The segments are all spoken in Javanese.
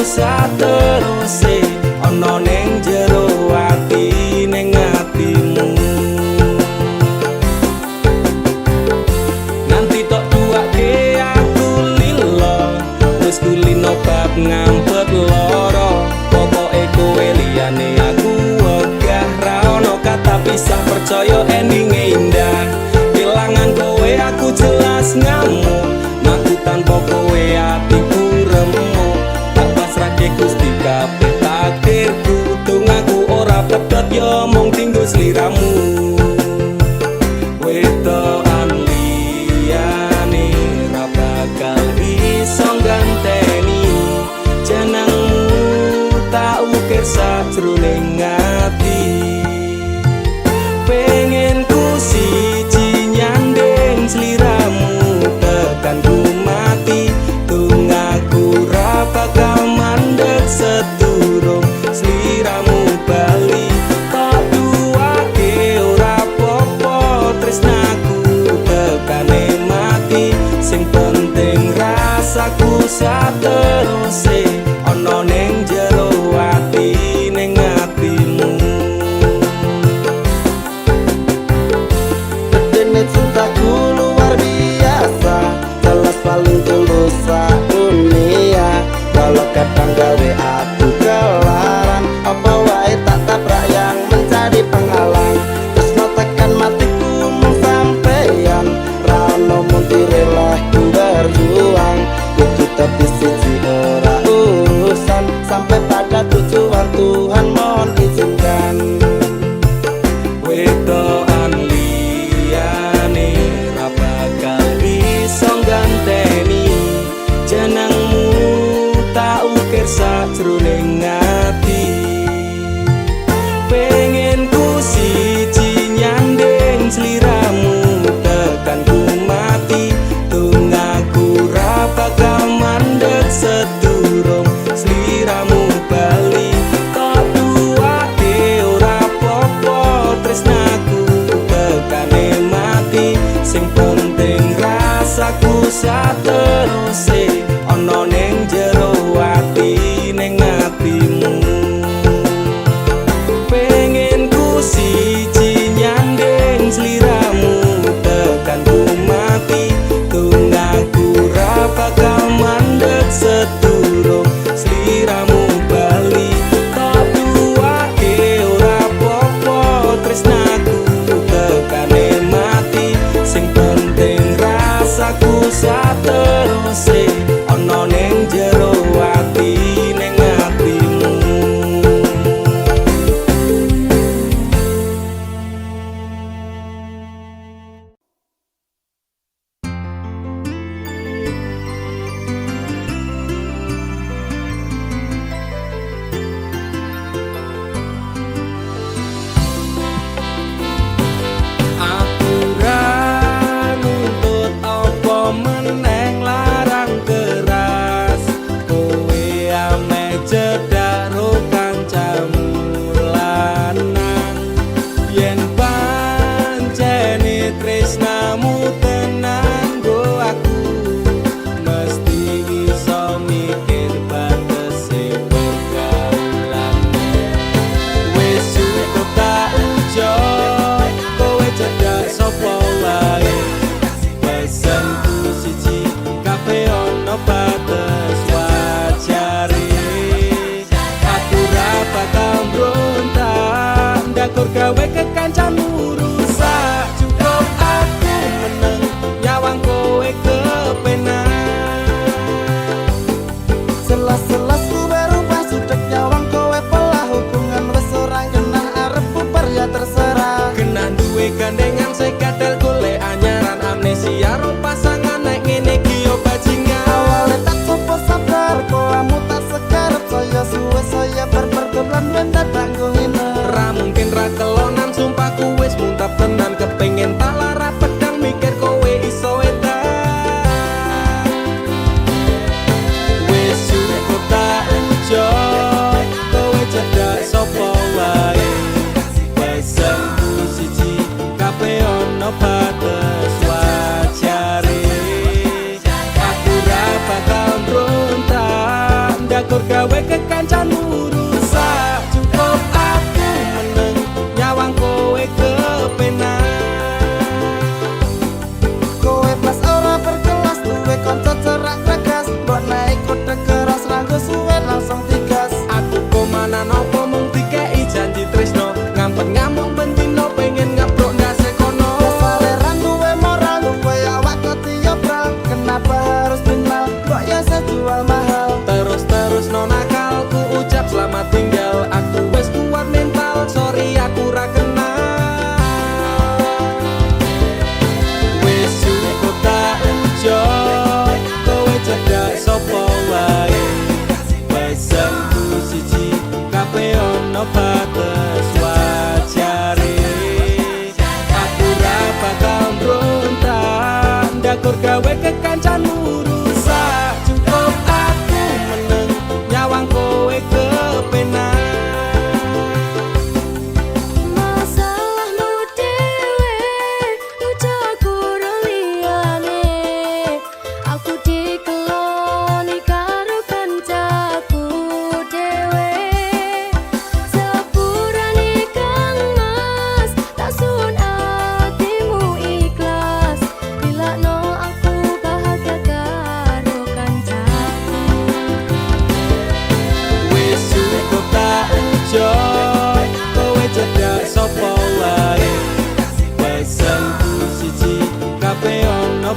sateruse ana ning jero ati ning atimu. Nanti tok duake aku lilo wis kulino bab ngampet loro. Pokoke kowe liyane aku wegah ra ono kata pisah, percaya endinge indah. Kelangan kowe aku jelas ngamuk, aku tanpa kowe atiku remuk. Tak pasrahke Gusti kabeh takdirku, dongaku ora pedhot yo mung tinggo sliramu. Wedokan liyane ra bakal bisa ganteni jenengmu, tak ukir sajroning ati. Pengen ku siji nyanding sliramu tekan ku mati, dongaku ra bakal mandeg sedurung sliramu bali. Tak duake ora apa-apa tresnaku tekane mati, sing penting rasaku sateruse ana ning jero ati ning atimu. Dene cintaku luar biasa, jelas paling tulus dunia. Walau kadang gawe aku kelaran, apa wae tak tabrak yang menjadi penghalang. Tresno tekan matiku mung sampeyan, ra ono muntire ku berjuang. Kudu tapi siji ora urusan, sampai pada tujuan Tuhan mohon izinkan. Wedokan liyane ra bakal bisa ganteni jenengmu, tak ukir sajroning ati. Pengen ku siji nyanding sliramu tekan ku mati, dongaku ra bakal mandeg sedurung sliramu bali. Tak duake ora apa-apa tresnaku tekane mati, sing penting rasaku sateruse ana ning jero ati ning atimu. Pengen ku siji nyanding sliramu tekan ku mati, dongaku ra bakal mandeg sedurung sliramu bali. Tak duake ora apa-apa tresnaku tekane mati, sing penting rasaku sateruse ana ning jero ati ning atimu. Aku ra nuntut apa meneng larang keras, kowe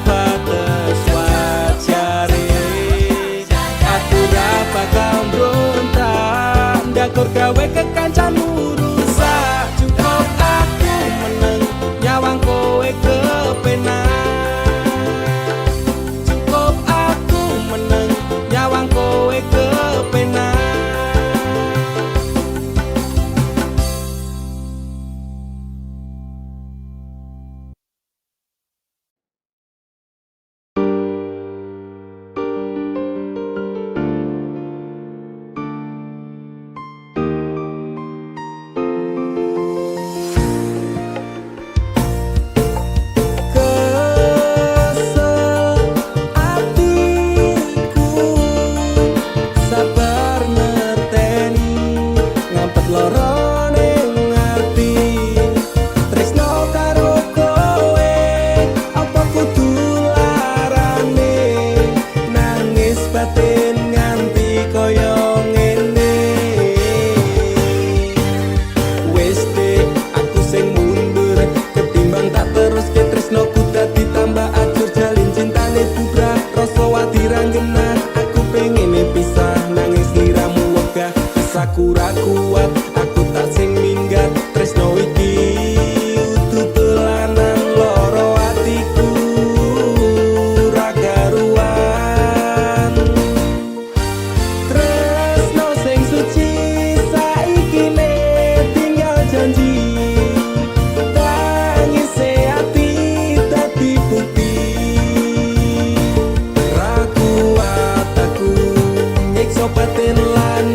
batas wajare. Aku ra bakal mbrontak ndakur gawe kekancanmu rusak. Cukup aku meneng nyawang kowe kepenak. Cukup aku meneng nyawang kowe kepenak. Sakura kuat, aku tak sing minggat. Tresno iki utuh telanan loro atiku ra karuan. Tresno sing suci saiki ne tinggal janji. Tangise ati dadi bukti. Ra kuat aku nyiksa batin lan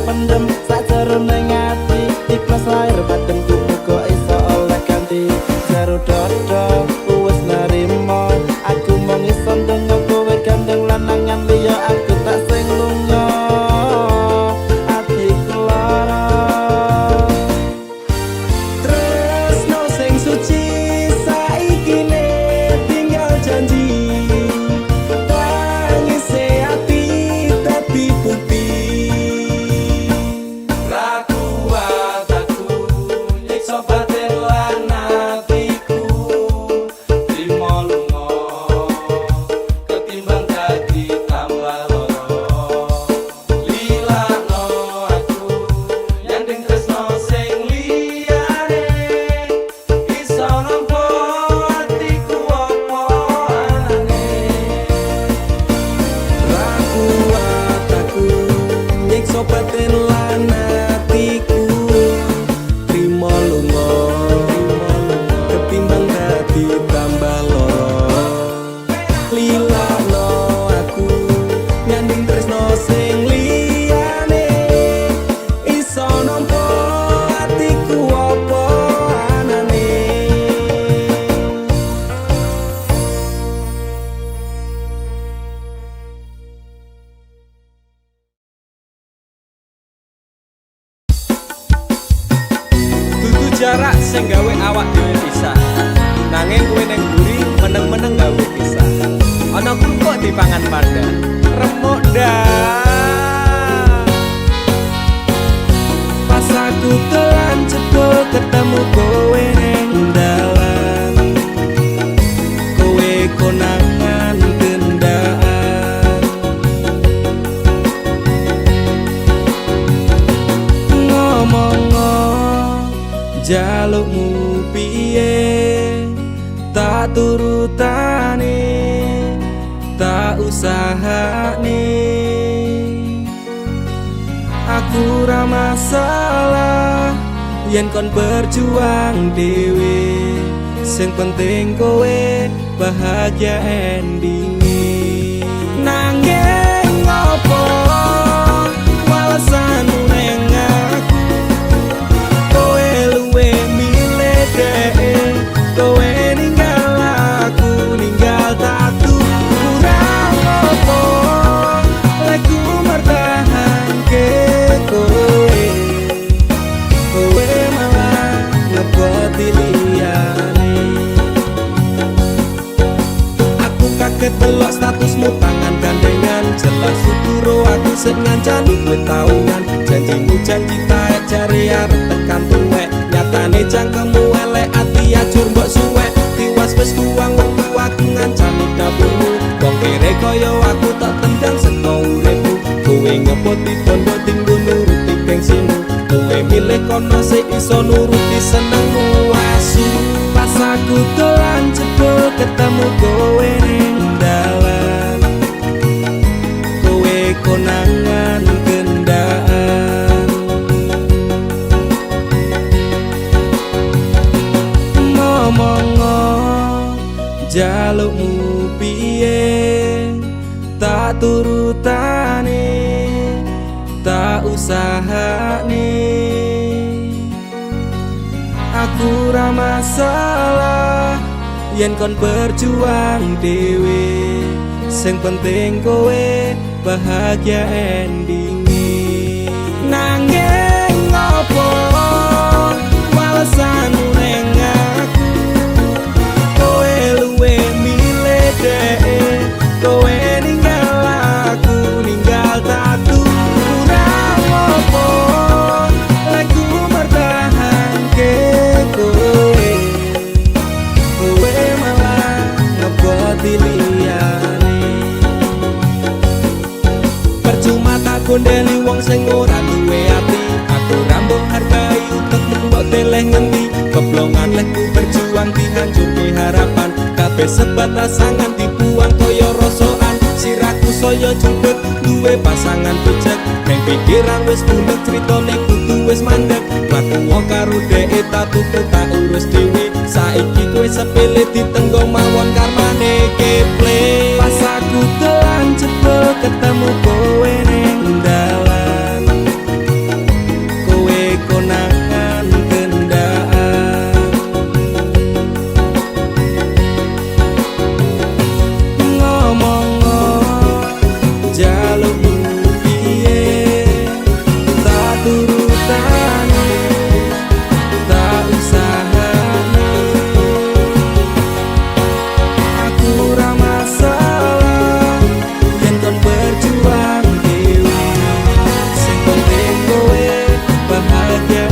pendem sak jarone ngati ikhlas lahir batin tubuh kok iso oleh ganti jaro dodo wis narimo aku mung iso ndonga kowe gandeng lanangan liya aku tak sing lunga atiku lara. Tresno sing suci saiki ne tinggal janji. Tangise ati dadi bukti. Batin lan atiku trimo lunga ketimbang dadi tambah loro. Lilakno aku nyanding tresno sing liyane iso nampa atiku apa anane. Jarak sing gawe awak dhewe pisah, nanging kowe ning mburi meneng-meneng gawe pisah. Ana krupuk dipangan panda, remuk dah. Pas aku telan cedul ketemu kowe ning dalan, kowe konangan kendaan. Ngomong jalukmu piye tak turutane tak usahane. Aku ra masalah yen kon berjuang dhewe, sing penting kowe bahagia endinge. Nanging ngopo walesanmu ning aku, kowe luwe milih dhewe, kowe ninggal aku ninggal tatu. Kurang sik ngancani kowe taungan janjimu janji taek jare arep tekan tuwek nyatane cangkemmu elek ati ajur mbok suwek tiwas wis kuwang wektu aku ngancani dapurmu wong kere kaya aku tak tendang saka uripmu kowe ngepoti bondo tinggo nuruti gengsimu kowe milih kono sik iso nuruti senengmu asu pas aku dolan jebul ketemu kowe ning dalan kowe konangan gendaan ngomong jalukmu piye tak turutane tak usahane aku ra masalah yen kon berjuang dhewe sing penting kowe bahagia endinge nanging ngopo walesanmu ning aku kowe luwe milih dhek kowe ninggal aku ninggal tatu kurang opo lagu bertahan ke kowe kowe malah ngeboti liyane percuma tak gondeli wong sing ora duwe ati aku rambut hargai utekmu mbok deleh ngendi keblongan lekku berjuang dihancurke harapan kabeh sebatas sangan dibuang koyo rosokan siraku saya jupet duwe pasangan pijak neng pikiran wis bunek critane kudu wis mandek mlaku karo dhek tatuku tak urus dhewe saiki kowe sepele ditenggo mawon karmane keple pas aku dolan jebul ketemu kowe ning dalan kowe konangan gendaan ngomong jalukmu piye tak turutane tak usahane aku ra masalah yen kon berjuang dhewe sing penting kowe bahagia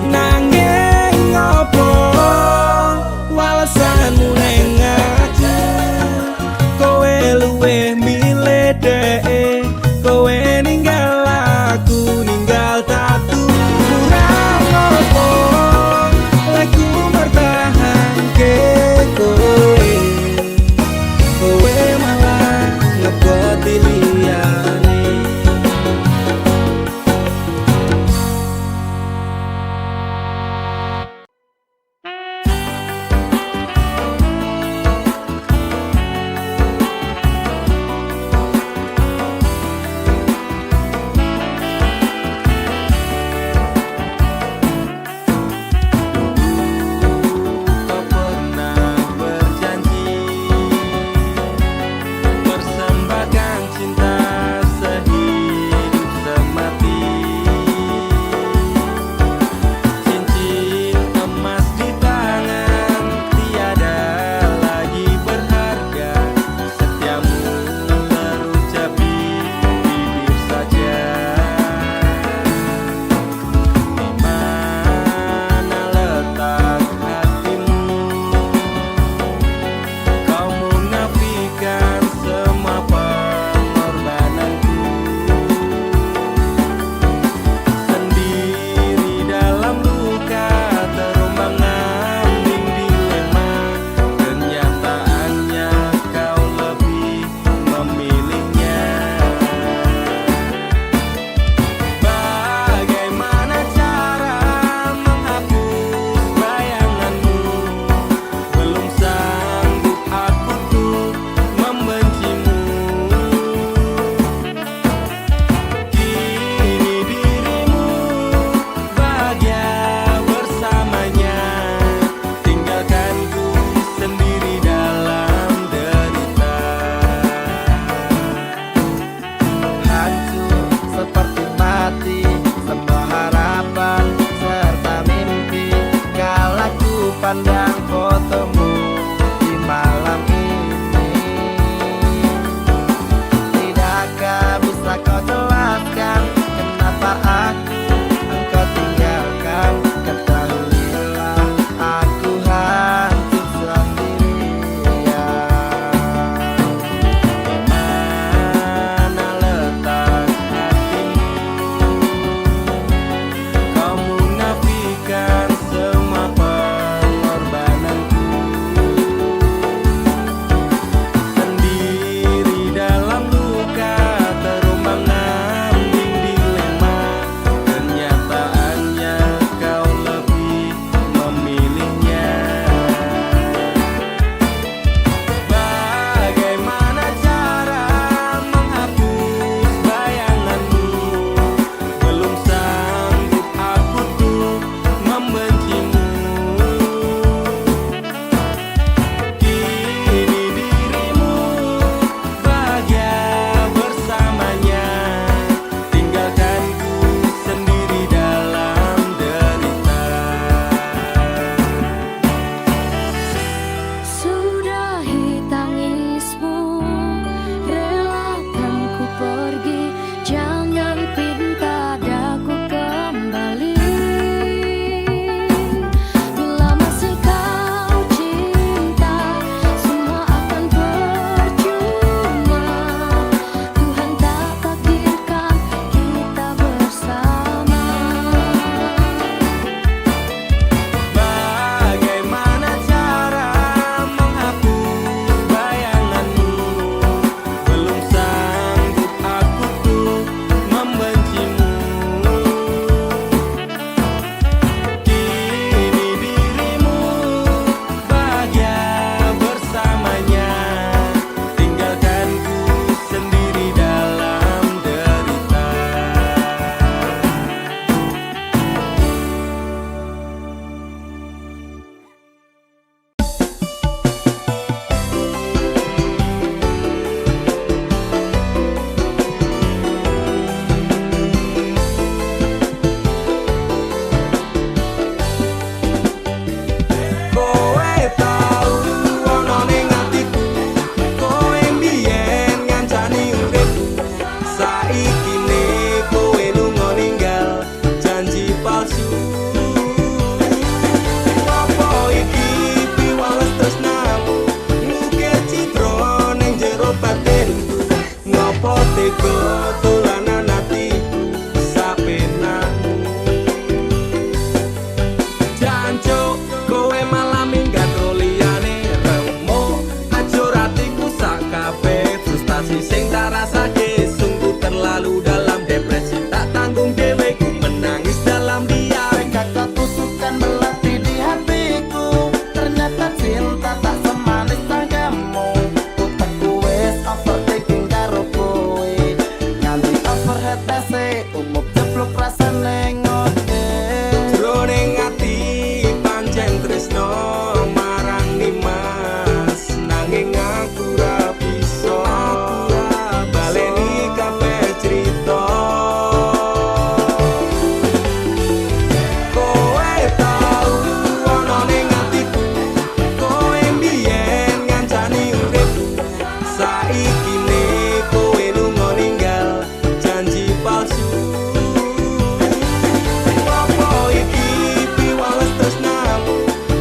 nanging ngopo walesanmu ning aku kowe luwih milih tega dolanan atiku sapenakmu. Jancuk kowe malah minggat liyane remo, ajur atiku sak kabeh frustasi sing tak rasake. Sungguh terlalu dalam depresi, tak tanggung dhewe ku menangis dalam diam. Kakak tusukan melati di hatiku, ternyata cinta tak semanis tanggamu. Utakku wes overthinking karo kowe, nganti overhead tese umup jeblok rasane ngoke. Jroning ati pancen tresno marang Nimas, nanging aku ra bisa baleni kabeh crita. Kowe tau ana ning atiku, kowe mbiyen ngancani uripku. Saikine kowe lunga ninggal janji palsu. Apa iki piwales tresnamu,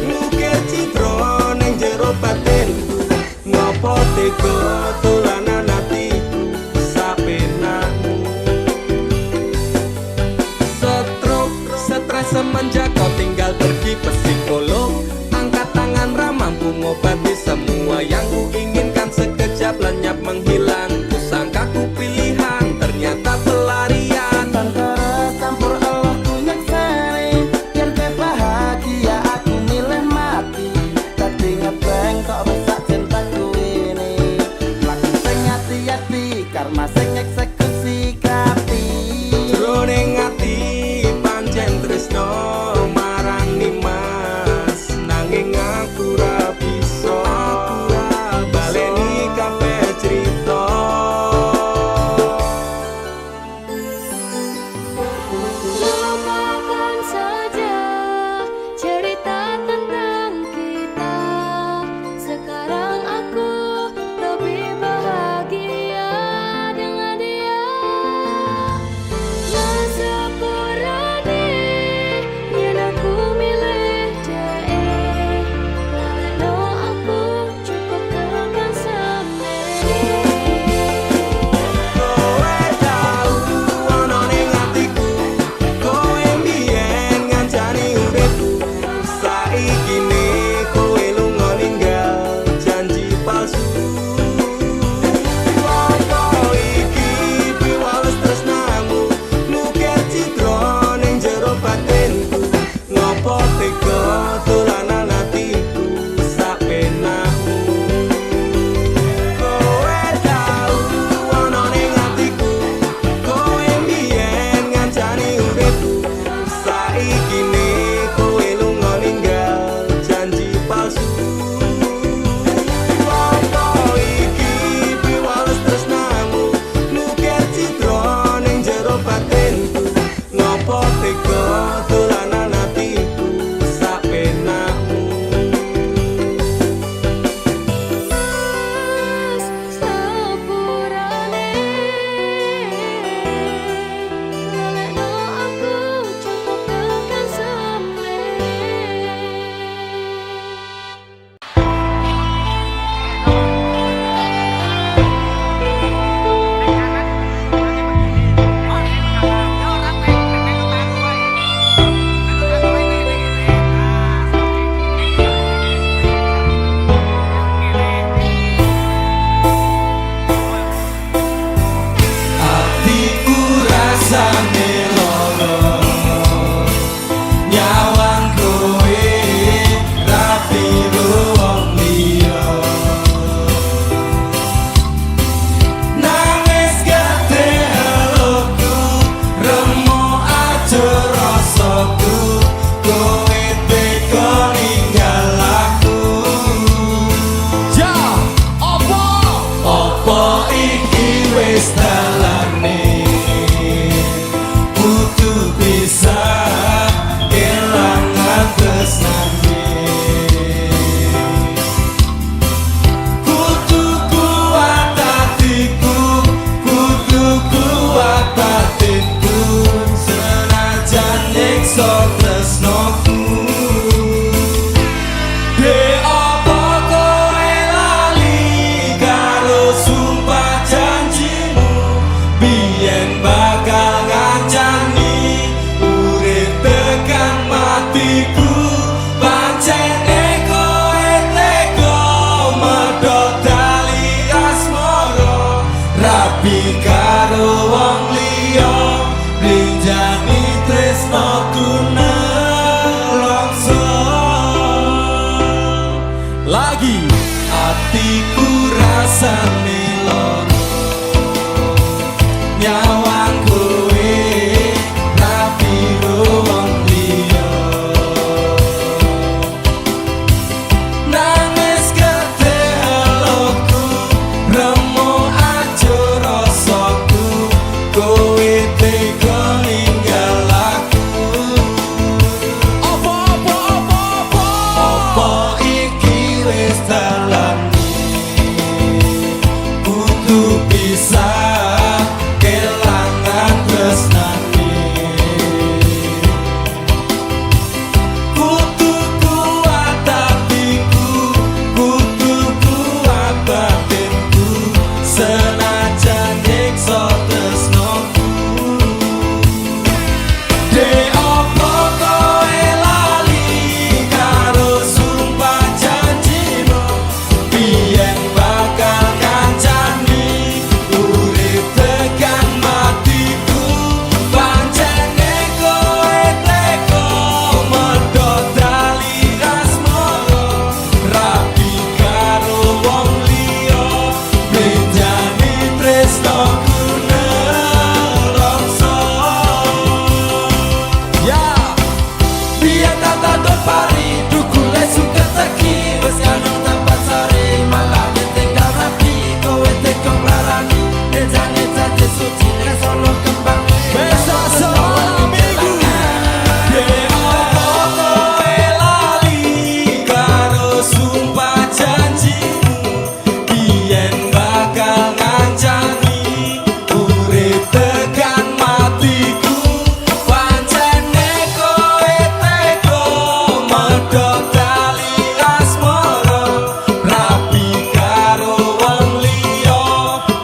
ngukir citra ning jero batinku. Ngopo tega dolanan atiku sapenakmu. Stroke, stres semenjak kau tinggal pergi psikolog. Angkat tangan ramampu ngobati semua yang ku inginkan. Sekejap lenyap menghilang, ku sangka ku pilihan, ternyata pelarian. Tantara campur Allah ku nyekseni, yen kowe bahagia aku milih mati. Dadi ngebeng kok rusak cintaku ini, laku sing hati-hati karma sing eksekusi kapi. Jroning ati pancen tresno marang Nimas, nanging aku ra bisa baleni kabeh crita. Lupakan saja cerita tentang kita. Sekarang aku lebih bahagia dengan dia. Masapurani yen aku milih dia. Laleno aku cukup tekan semene. Kowe tau ana ning atiku, kowe mbiyen ngancani uripku. Saikine kowe lunga ninggal janji palsu. Apa iki piwales tresnamu, ngukir citra ning jero batinku. Ngopo tega dolanan atiku sapenakmu. Kowe tau ana ning atiku, kowe mbiyen ngancani uripku. Saikine kowe lunga ninggal janji palsu. Apa iki piwales tresnamu, ngukir citra ning jero batinku. Ngopo tega dolanan atiku sapenakmu. Masapurani laleno aku cukup tekan semene. Atiku rasane lara, nyawang kowe rapi wong liya. Nangis gede eluku, remo aja rasaku. Kowe tega ninggal aku. Ja, apa iki wis dalane, kudu bisa kelangan tresnane. Kudu kuat hatiku, kudu kuat batinku, senajan nyiksa tresnoku. De apa kowe lali karo sumpah janjimu, rabi karo wong liya blenjani tresnaku nelongso lagi atiku rasane loro nyawang kowe rabi wong liya nangis gede eloku remo aja rasaku kowe tega ninggal aku apa iki wis dalane kudu bisa kelangan tresnane kudu kuat hatiku kudu kuat batinku senajan nyiksa tresnaku Dek opo kowe lali karo sumpah janjimu biyen bakal kancani urip tekan matiku pancene kowe teko medhot dali asmara rabi karo wong liya blenjani tresnaku nelongso ya biar tata dot pari dukule suka teki wes kanong tempat sari malah tinggal rapi kowe teko larani blenjani tadi suci solo kembang besa solo minggu Dek opo kowe lali karo sumpah janjimu biyen bakal ngancani urip tekan matiku pancene kowe teko medhot dali asmara rabi karo wong liya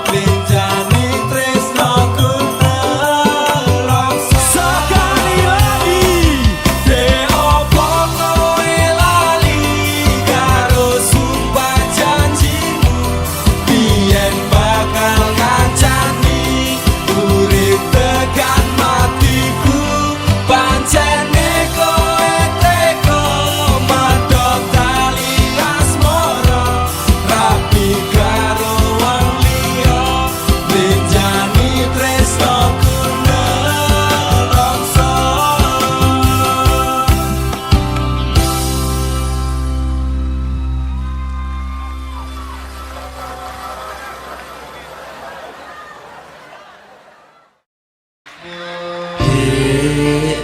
blenjani tresnaku nelongso sekali lagi Dek opo kowe lali karo sumpah janjimu biyen bakal ngancani urip tekan matiku pancene kowe teko medhot dali asmara rabi karo wong liya blenjani tresnaku nelongso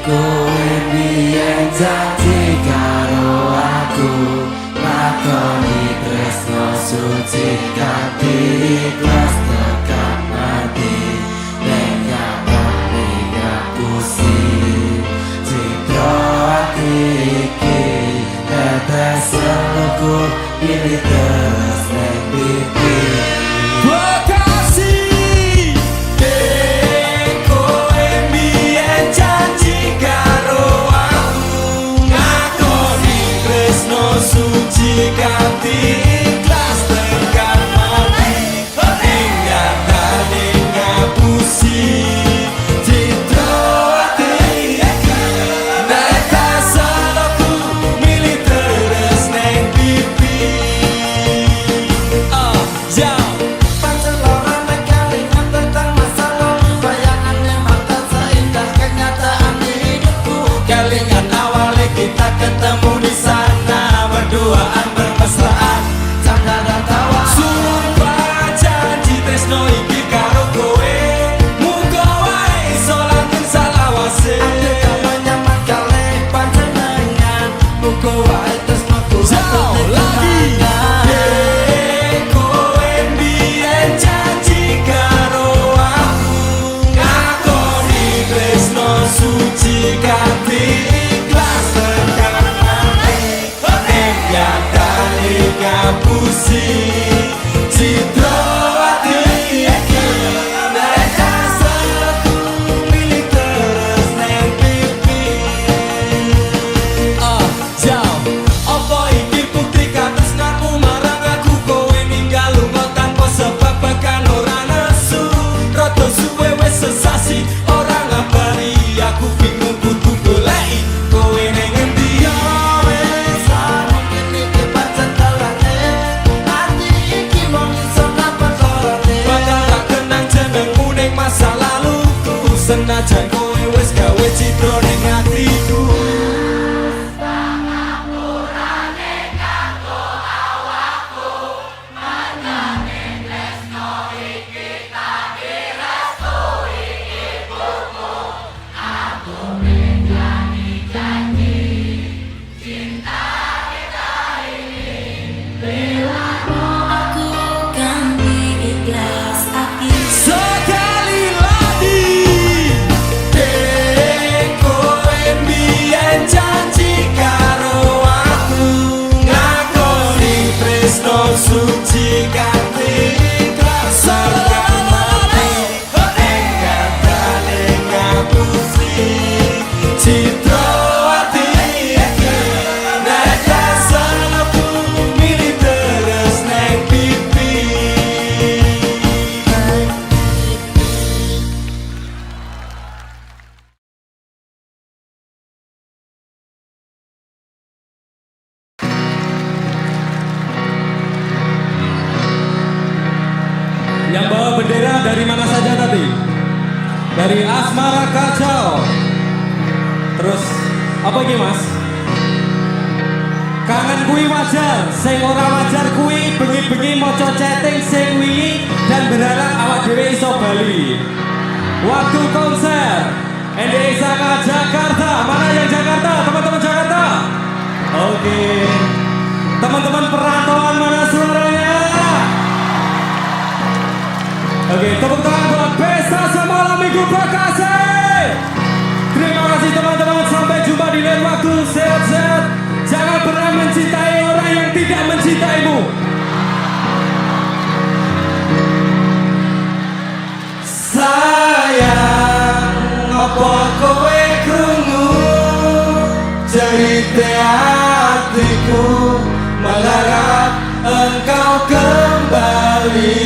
kowe biyen janji karo aku lakoni tresno suci kanthi ikhlas tekan mati nek nyatane ngapusi citra ati iki tetes aku pilih terus nek pipi Bekasi Dek kowe biyen janji karo aku ngakoni tresno suci kanthi ikhlas tekan mati ning dari Asmara Kacau. Terus apa ini mas? Kangen kui wajar, sing ora wajar kui bengi-bengi moco chatting sing wingi dan berharap awak dhewe iso bali. Waktu konser Endesaka Jakarta. Mana yang Jakarta? Teman-teman Jakarta. Oke. Teman-teman perantauan mana suaranya? Oke, tepuk tangan buat Pesta Semalam Minggu Bekasi. Terima kasih teman-teman, sampai jumpa di lain waktu. Sehat-sehat. Jangan pernah mencintai orang yang tidak mencintaimu. Sayang, apa kowe krungu cerita hatiku, mengharap engkau kembali.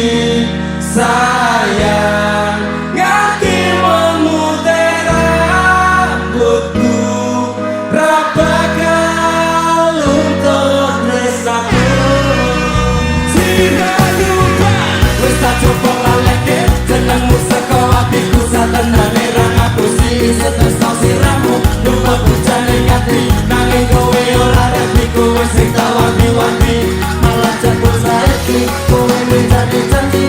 Sayang, ngerti memutih rambutku, rapakal untuk resaku. Jika lupa, wis tak coba laleke, jenengmu saka hatiku, satenane ra ngapusi, setresno siramu, lupa bujane ngati, nanging kowe ora ngerti, kowe sing tak wanti-wanti, malah jatuh saiki, kowe menjadi janji.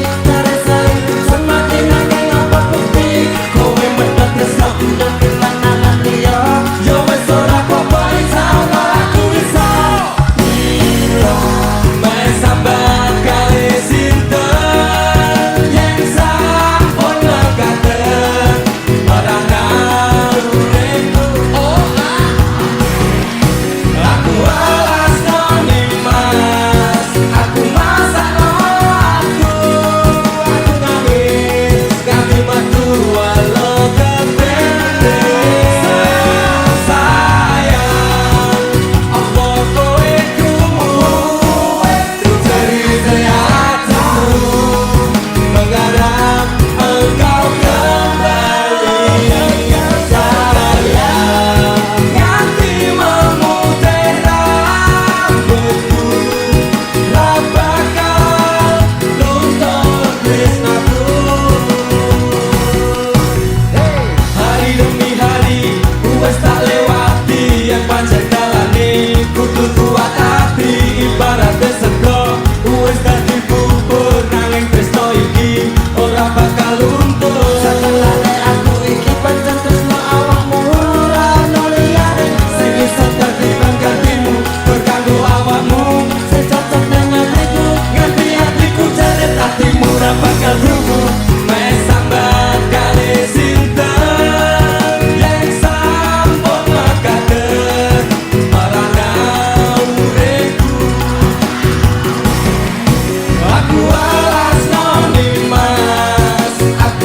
Aku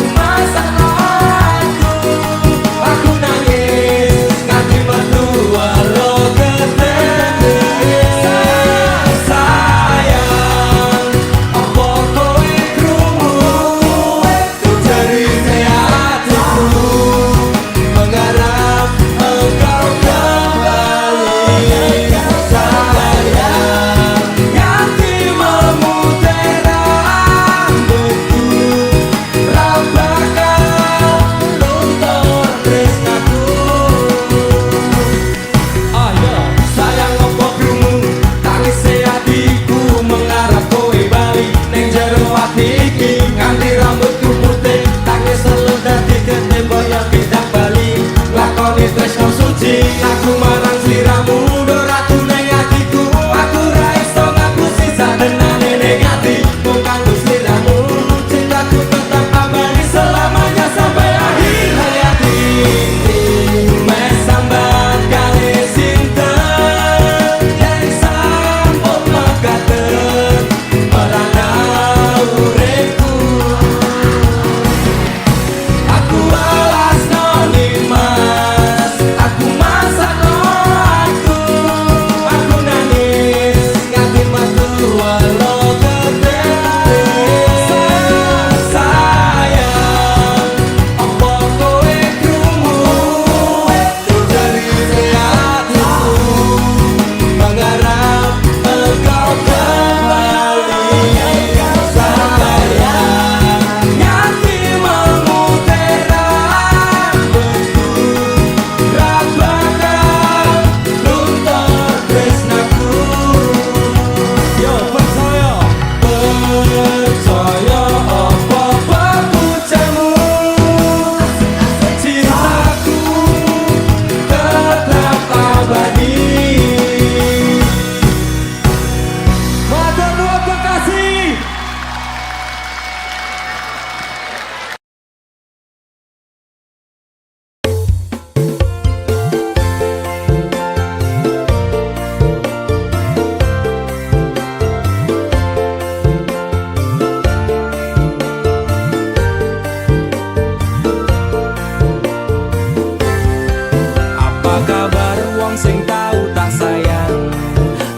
sing tau tak sayang?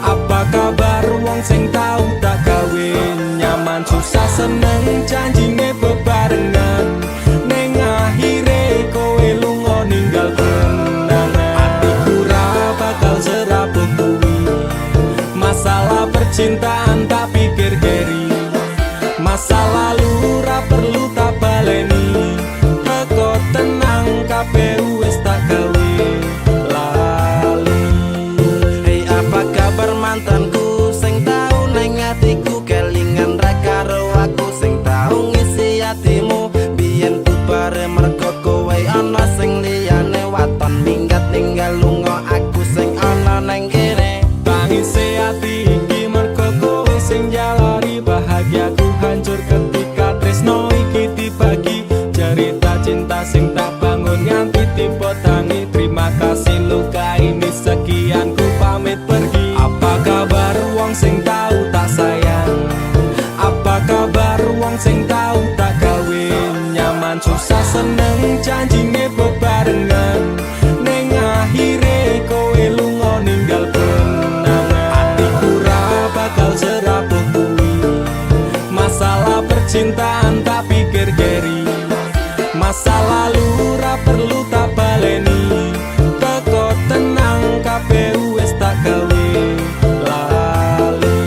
Apa kabar wong sing tau tak gawe nyaman susah seneng janjine bebarengan ning akhire kowe lunga ninggal kenangan. Atiku ra bakal serabut kuwi masalah percintaan tak pikir keri, masa lalu ra perlu tak baleni, teko tenang kabeh wis tak gawe lali. Hei apa kabar mantanku sing tau neng atiku kelingan ra karo aku sing tau ngisi hatimu biyen bubare mergo kowe ana sing liyane waton minggat ninggal lunga aku sing ana neng kene. Tangise ati iki mergo kowe sing jalari bahagiaku hancur ketika tresno iki dibagi. Cerita cinta sing tak bangun nganti tiba tangi. Terima kasih luka ini sekian ku pamit pergi. Apa kabar wong sing tau tak sayang? Apa kabar wong sing tau tak gawe nyaman susah seneng janjine bebarengan ning akhire kowe lunga ninggal kenangan. Atiku ra bakal serabut kuwi masalah percintaan tak pikir keri, masa lalu ra perlu tak baleni, teko tenang kabeh wis tak gawe lali.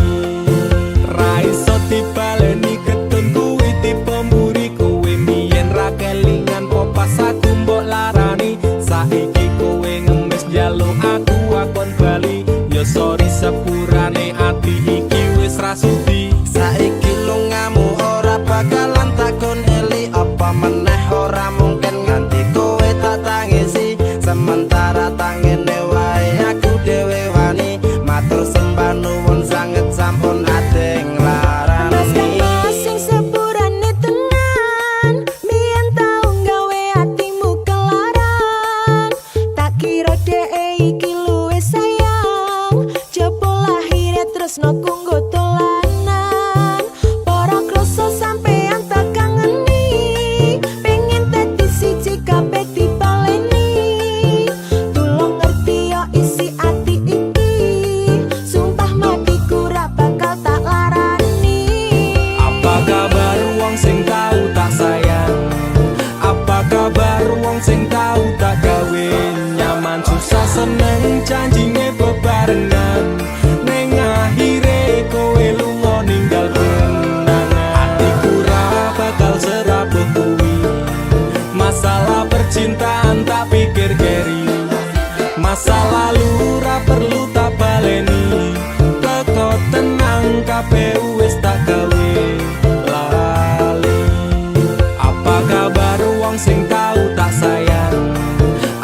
Ra iso dibaleni ketun kuwi tipe mburi kowe mien ra kelingan po pas aku mbok larani. Saiki kowe ngemis njaluk aku akon bali, yo sorry sepurane ati iki wis ra sudi. Saiki lungamu ora bakalan takon eli apa meneh ora mungkin nganti kowe tak tangisi. Sementara tangene wae aku dhewe wani matur sembah nuwun sanget sampun ate nglarani. Sing sepurane tenan mien tau gawe atimu kelaran, tak kira dhek iki luwih sayang jebul lahire tresno kanggo dolanan. Para kroso sampean tak kangeni pengen dadi siji kabeh dibaleni. Tulung ngerti yo isi ati iki sumpah matiku ra bakal tak larani. Apa kabar wong sing tau tak sayang? Apa kabar wong sing tau tak gawe nyaman susah seneng janjine bebarengan ning akhire kowe lunga ninggal kenangan. Atiku ra bakal serabut kuwi masalah percintaan tak pikir keri, masa lalu ra perlu tak baleni, teko tenang kabeh wis tak gawe lali. Apa kabar wong sing tau tak sayang?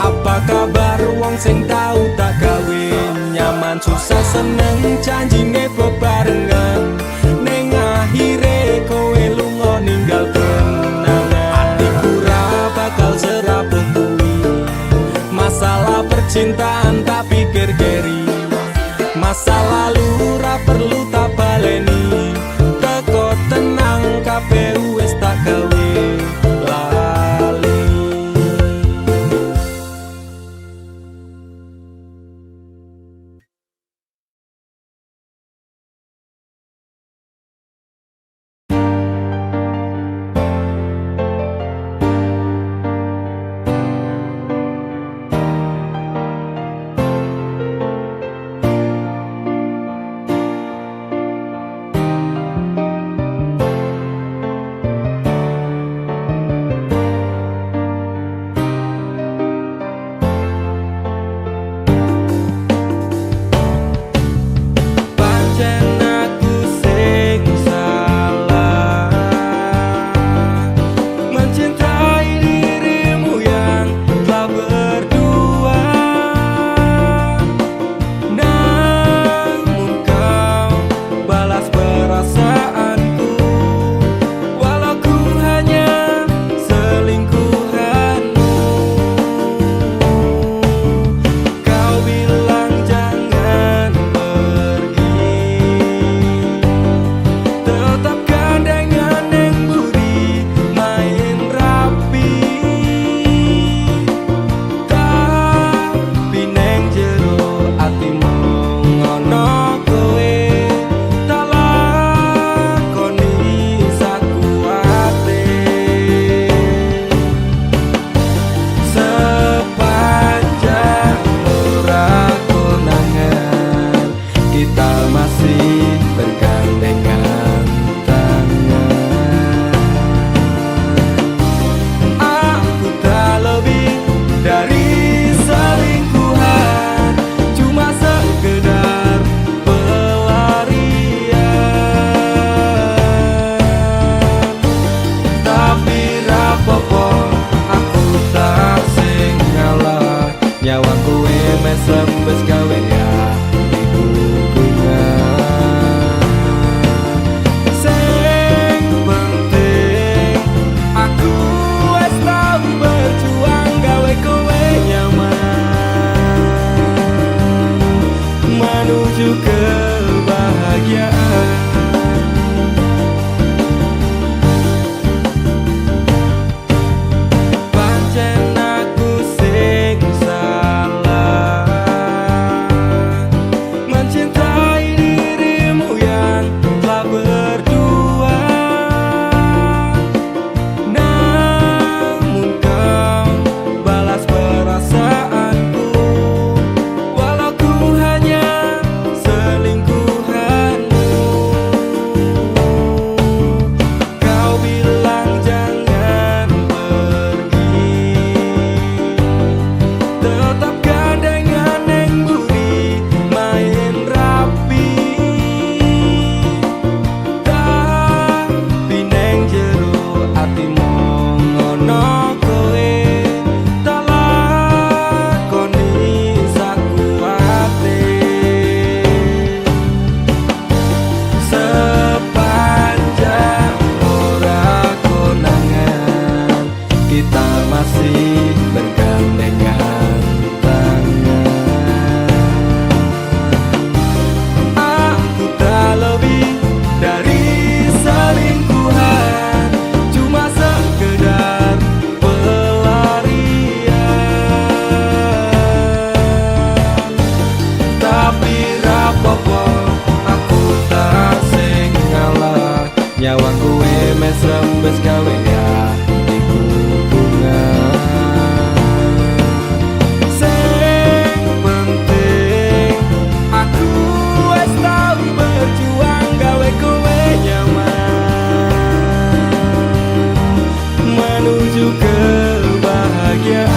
Apa kabar wong sing tau tak gawe nyaman susah seneng janjine bebarengan ning akhire kowe lunga ninggal kenangan. Atiku ra bakal serabut kuwi masalah percintaan tak pikir keri, masa lalu ra perlu tak baleni, teko tenang kabeh wis tak gawe lali. kita masih bergandengan tangan. Aku tak lebih dari selingkuhan, cuma sekedar pelarian. Tapi rapopo aku tak sing ngalah, nyawa kowe mes rembes gawe ya iku hubungan. Sing penting aku wis tau berjuang gawe kowe nyaman menuju kebahagiaan.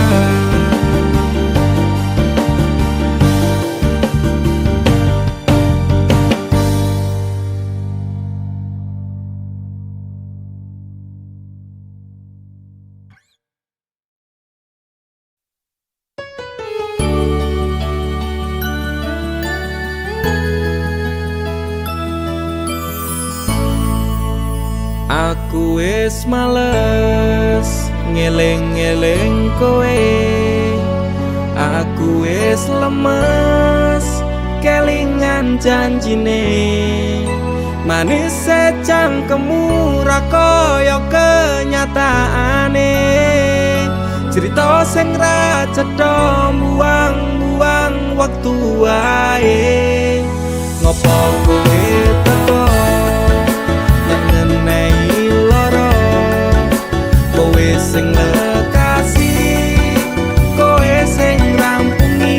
Aku wis males ngeling-eling kowe, aku wis lemes kelingan janjine. Manis secangkemmu ra kaya kenyataane, cerita sing ra cetha buang-buang waktu wae. Ngopo kowe teko ngenei loro, kowe sing lekasi, kowe sing rampungi.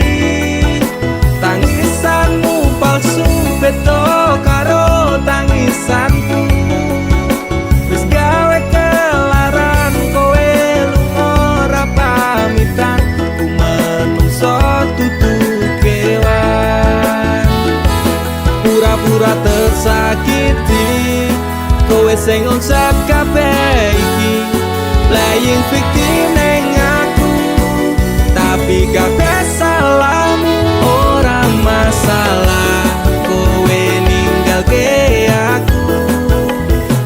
Tangisanmu palsu beda karo tangisanku, wis gawe kelaran kowe lunga ora pamitan. Ku menungso dudu kewan, pura-pura tersakiti, kowe sing ngonsep kabeh iki. Playing victim neng aku, tapi kabeh salahmu. Ora masalah kowe ninggalke aku,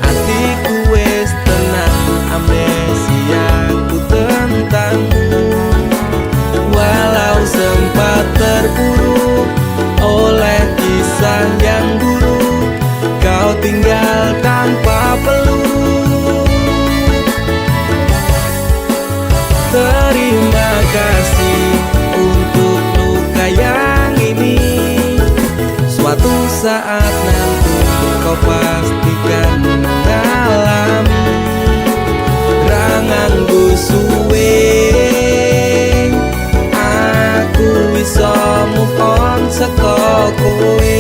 atiku wis tenang, amnesiaku tentangmu. Walau sempat terpuruk oleh kisah yang buruk, kau tinggal tanpa peluru. Terima kasih untuk luka yang ini, suatu saat nanti kau pastikan mengalami. Ranganggo suwe aku bisa move on saka kowe.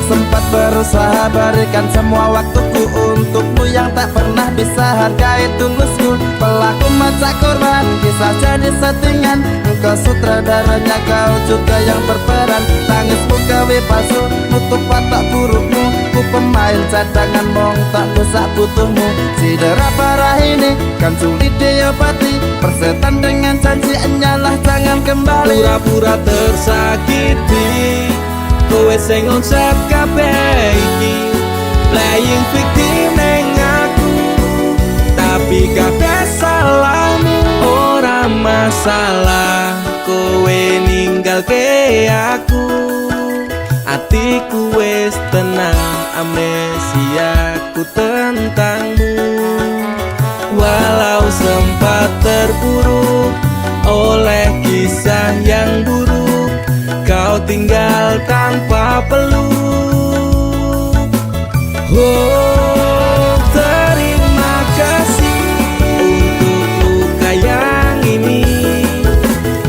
Sempat berusaha berikan semua waktuku untukmu yang tak pernah bisa hargai tulusku. Pelaku macak korban, kisah jadi settingan. Engkau sutradaranya, kau juga yang berperan. Tangismu gawe palsu, nutup watak burukmu. Ku pemain cadangan, mong tak bisa butuhmu. Cedera parah ini kan sulit diobati, persetan dengan janji enyalah jangan kembali. Pura-pura tersakiti, kowe sing ngonsep kabeh iki. Playing victim neng aku, tapi kabeh salahmu. Ora masalah kowe ninggalke aku, atiku wis tenang, amnesiaku tentangmu. Walau sempat terpuruk oleh kisah yang buruk, kau tinggal tanpa peluk. Oh, terima kasih untuk luka yang ini,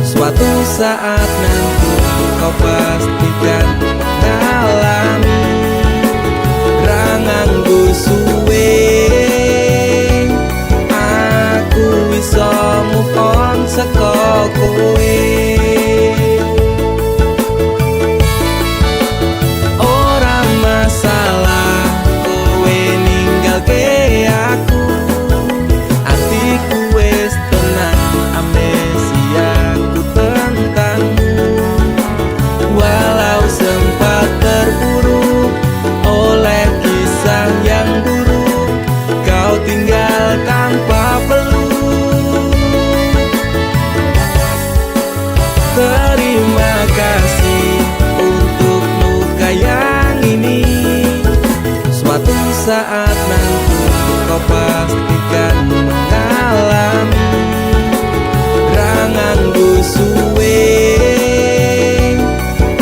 suatu saat nanti kau pastikan mengalami. Ranganggo suwe aku bisa move on saka kowe. Walau saat nanti kau pastikan mengalami rangangku suwe.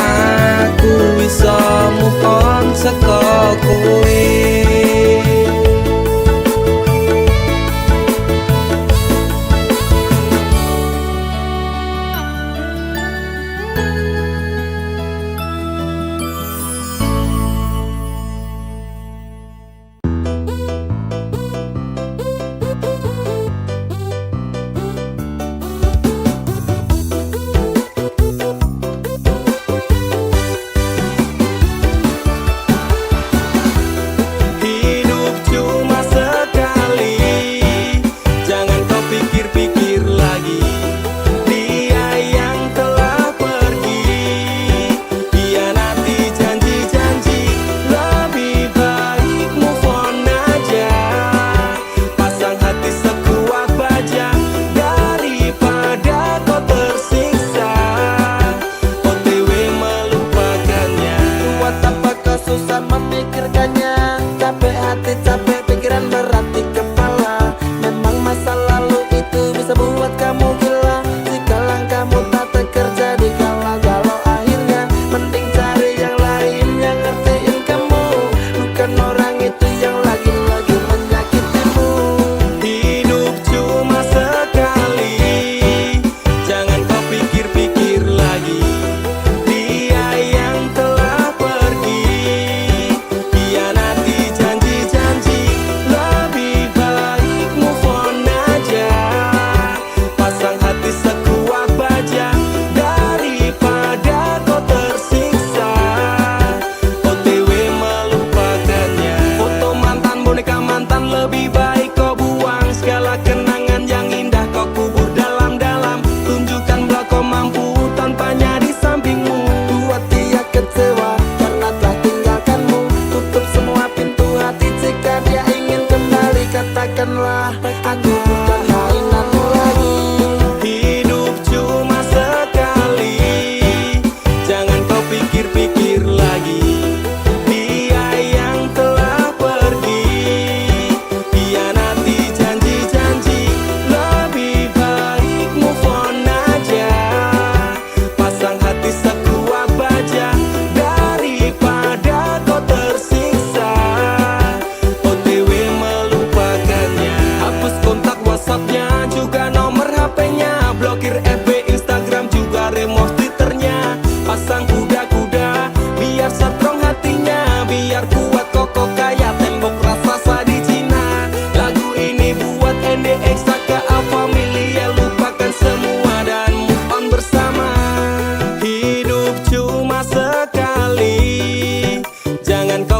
Aku bisa move on saka kowe.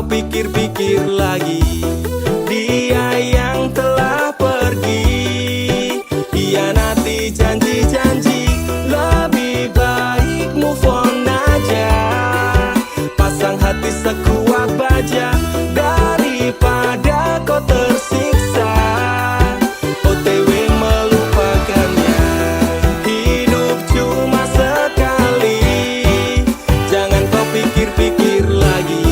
Pikir-pikir lagi dia yang telah pergi, hianati janji-janji, lebih baik move on aja. Pasang hati sekuat baja daripada kau tersiksa, OTW melupakannya. Hidup cuma sekali, jangan kau pikir-pikir lagi.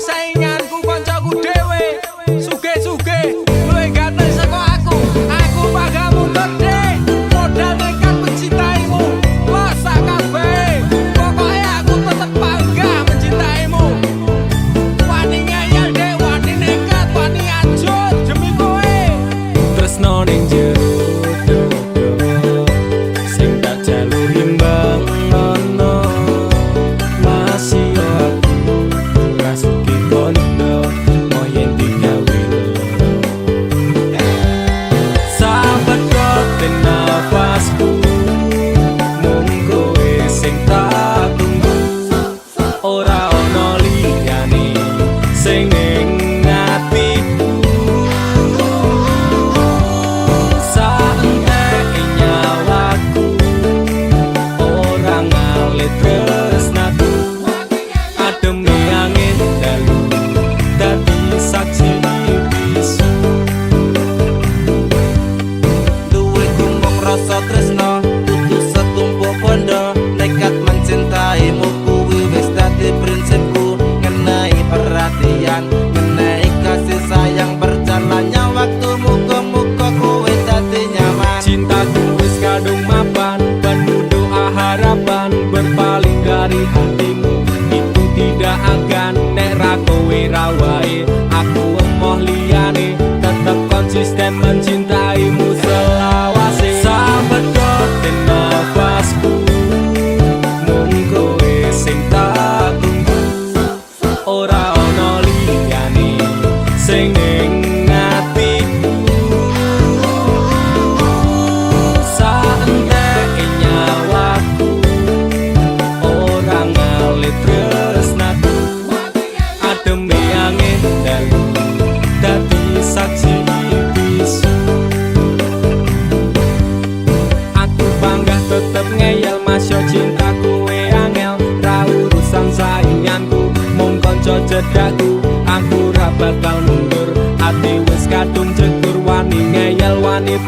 Sainganku koncoku dhewe suge-suge luwih ganteng saka aku bakal mundur deh modal nekat mencintaimu lo sak kabeh pokoknya aku tetep bangga mencintaimu wani ngeyel deh wani nekat wani ajur demi kowe tresno ning jero sing tak jalu imbang ono masih aku rasuki kondo moyen digawe sahabat kote nafasku mung kowe sing tak tunggu ora ono liyane sing ning atiku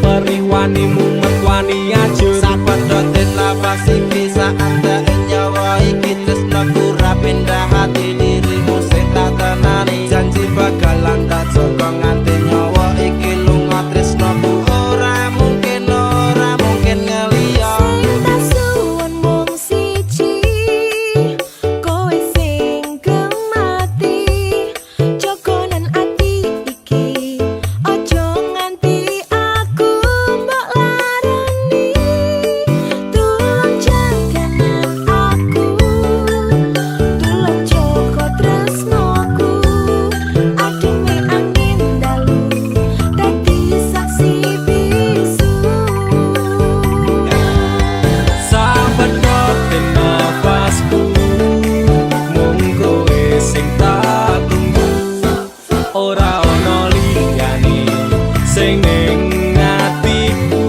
perih wani mumet wani ajur Sapedhot ditlapasi bisa ada nyawa iki tresnaku ra pindah hati dirimu sing tak tenani janji bakalan tak jaga nganti nyawa iki lunga tresnaku ora mungkin ngeliya Sing tak suwun mung siji, kowe sing gemati. Jogonan ati iki, ojo nganti aku mbok larani. Tulung jaganan aku, tulung jaga tresnaku. Ademe angin dalu, dadi saksi bisu. Sapedhot nafasku mung kowe sing tak tunggu ora ana liyane sing ning atiku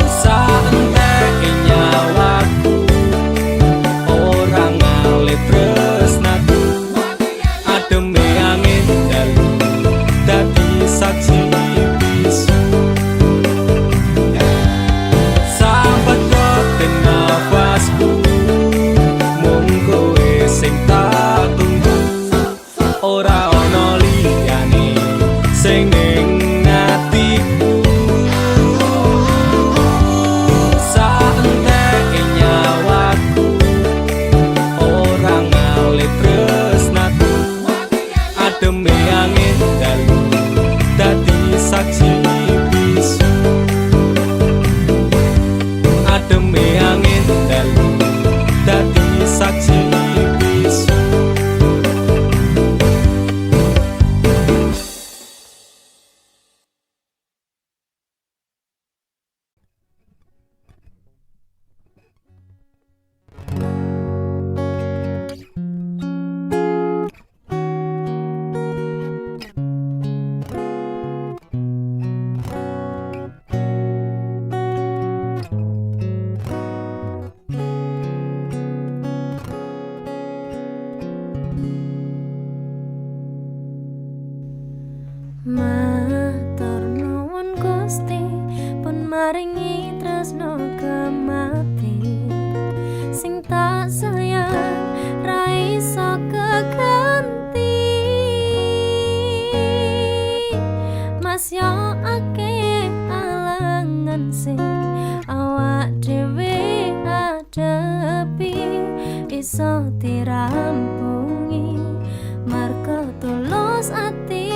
saenteke nyawaku ora ngalit tresnaku ademe angin dalu dadi saksi bisu Sapedhot nafasku mung kowe sing tak tunggu ora ana liyane sing ning atiku saenteke nyawaku ora ngalit tresnaku ademe angin dalu dadi saksi bisu ademe angin dalu dadi saksi bisu Matur nuwun Gusti pun maringi tresno kemati sing tak sayang ra iso keganti Mas yo akeh alangan sing awak dhewe adepi iso dirampungi marga tulus ati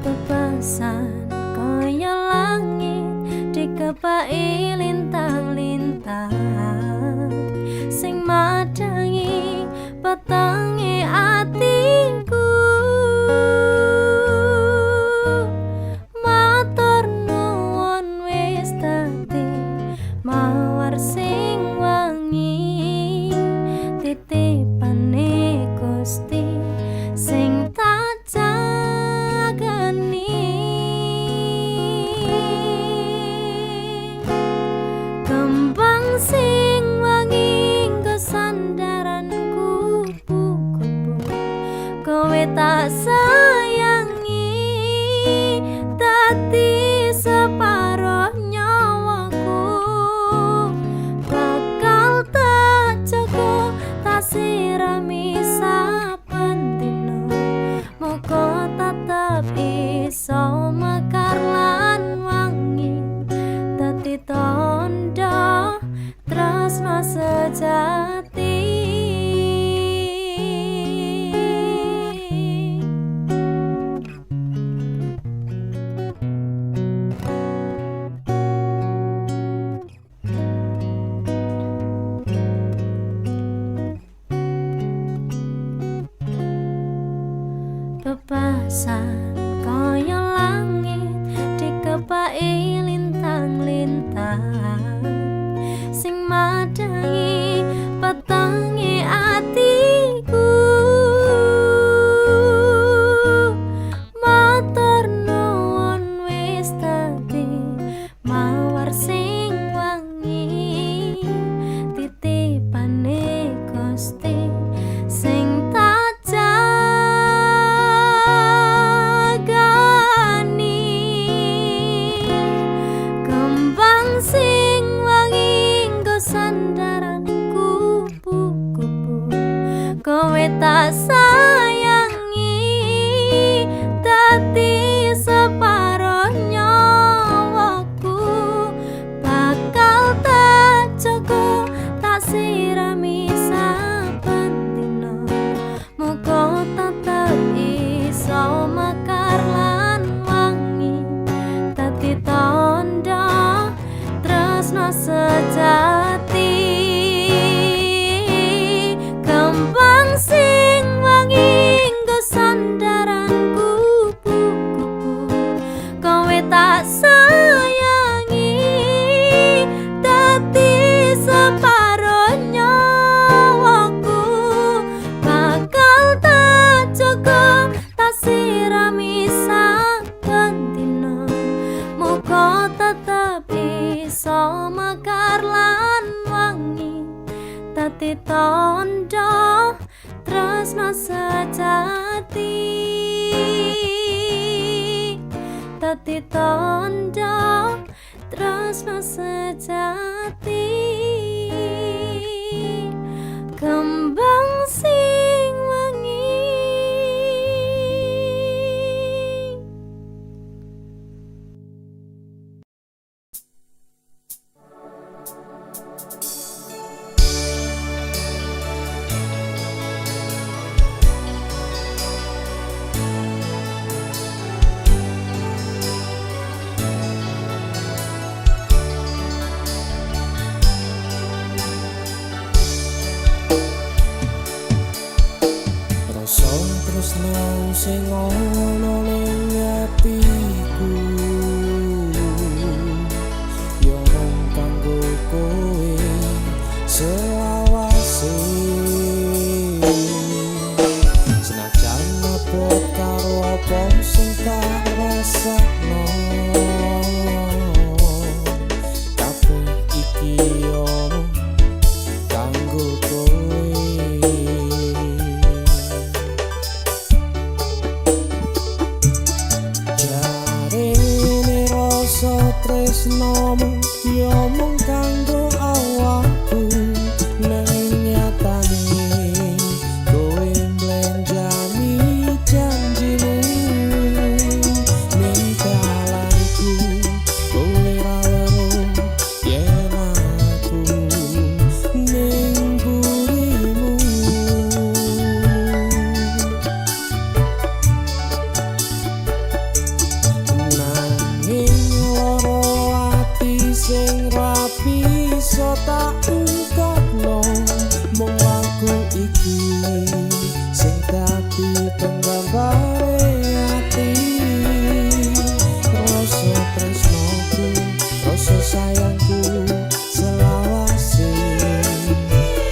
bebasan kaya langit dikepai lintang-lintang sing madangi petenge atiku matur nuwun wis dadi mawar sing wangi titipane Gusti sing tak jagani kembang sing wangi nggo sandaran kupu-kupu kowe tak sayangi dadi separo nyawaku bakal tak jaga tak sirami saben dina muga tetep iso mekar lan wangi dadi tondo tresno sejati bebasan kaya langit dikepai lintang-lintang sing madangi petenge atiku matur nuwun wis dadi mawar sing wangi titipane Gusti tak sayangi, dadi separo nyawaku bakal tak jaga, tak sirami saben dina. Muga tetep iso mekar lan wangi, dadi tandha tresno sejati. Kembang sing wangi nggo sandaran kupu-kupu, kowe tak sayangi, dadi separo nyawaku bakal tak jaga, tak sirami saben dina. Muga tetep iso mekar lan wangi, dadi tandha tresno sejati, dadi tandha tresno sejati. Kembang sing wangi. Rasa tresno sing ana ning atiku yo mung kanggo kowe selawase. Senajan abot karo apa sing tak rasakno, kabeh iki yo kanggo kowe. Tresnomu yo mung kanggo awakku, nang nyatane kowe mblenjani janjimu ning dalanku. Kowe ra weruh yen aku ning burimu. Nanging sing rapi so tak ungkapno, mung aku iki sing dadi penggambare ati. Rasa tresnoku, rasa sayangku selawase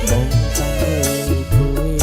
mung kanggo kowe.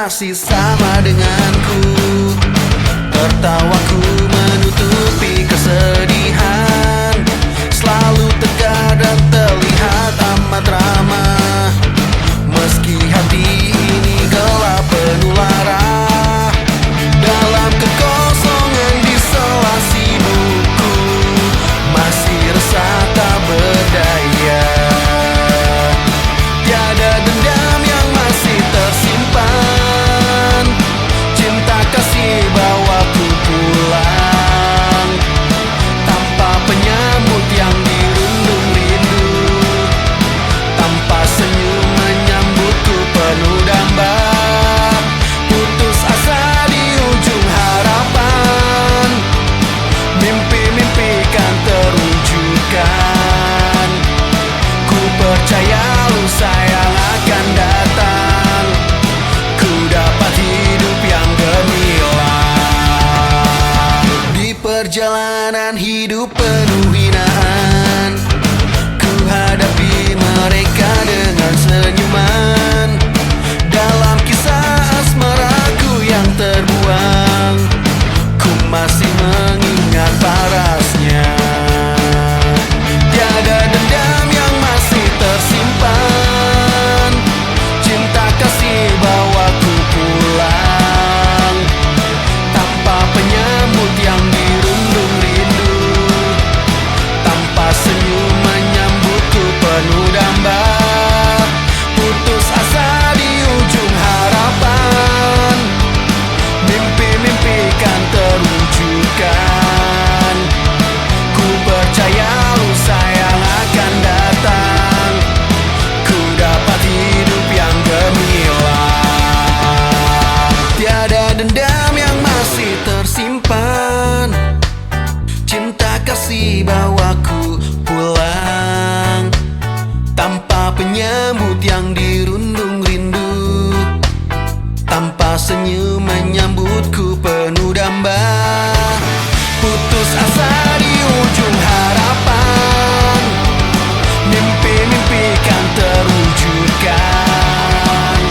masih sama denganku. Tertawaku menutupi kesedihan, selalu tegar dan terlihat amat ramah. Meski hati ini gelap penuh lara, dalam kekosongan di sela sibukku masih resah tak berdaya. Tiada dendam yang masih tersimpan, cinta kasih bawaku pulang tanpa penyambut yang dirundung rindu, tanpa senyum menyambutku penuh damba. Putus asa di ujung harapan, mimpi-mimpi kan terwujudkan. Ku percaya lusa yang akan datang, ku dapat hidup yang gemilang. Di perjalanan hidup penuh hinaan, ku hadapi mereka dengan senyuman. Dalam kisah asmaraku yang terbuang, ku masih mengingat parasnya. Tiada dendam yang masih tersimpan, cinta kasih bawaku pulang tanpa penyambut yang dirundung rindu, tanpa senyum menyambutku penuh damba. Putus asa di ujung harapan, mimpi-mimpi kan terwujudkan. Ku percaya lusa yang akan datang, ku dapat hidup yang gemilang. Tiada dendam yang masih tersimpan, cinta kasih bawaku pulang tanpa penyambut yang dirundung rindu, tanpa senyum menyambutku penuh damba. Putus asa di ujung harapan, mimpi-mimpi kan terwujudkan.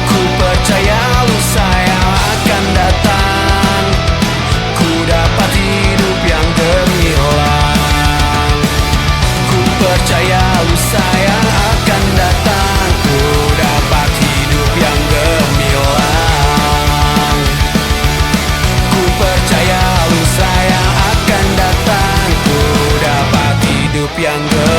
Ku percaya lusa yang akan datang, ku dapat hidup yang gemilang. Ku percaya lusa yang akan datang, ku dapat hidup yang gemilang. Ku percaya lusa yang akan datang, ku dapat hidup yang gemilang.